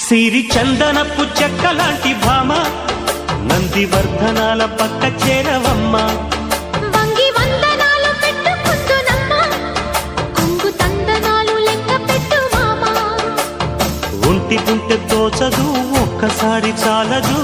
సిరి చందనపు చెక్కలాంటి భామ నందివర్ధనాల పక్క చేరవమ్మ వంగి వందనాలు పెట్టుకుందునమ్మ కొంగు తందనాలు లెక్క పెట్టు మామ ఒంటి గుంటె తోచదు ఒక్కసారి చాలదు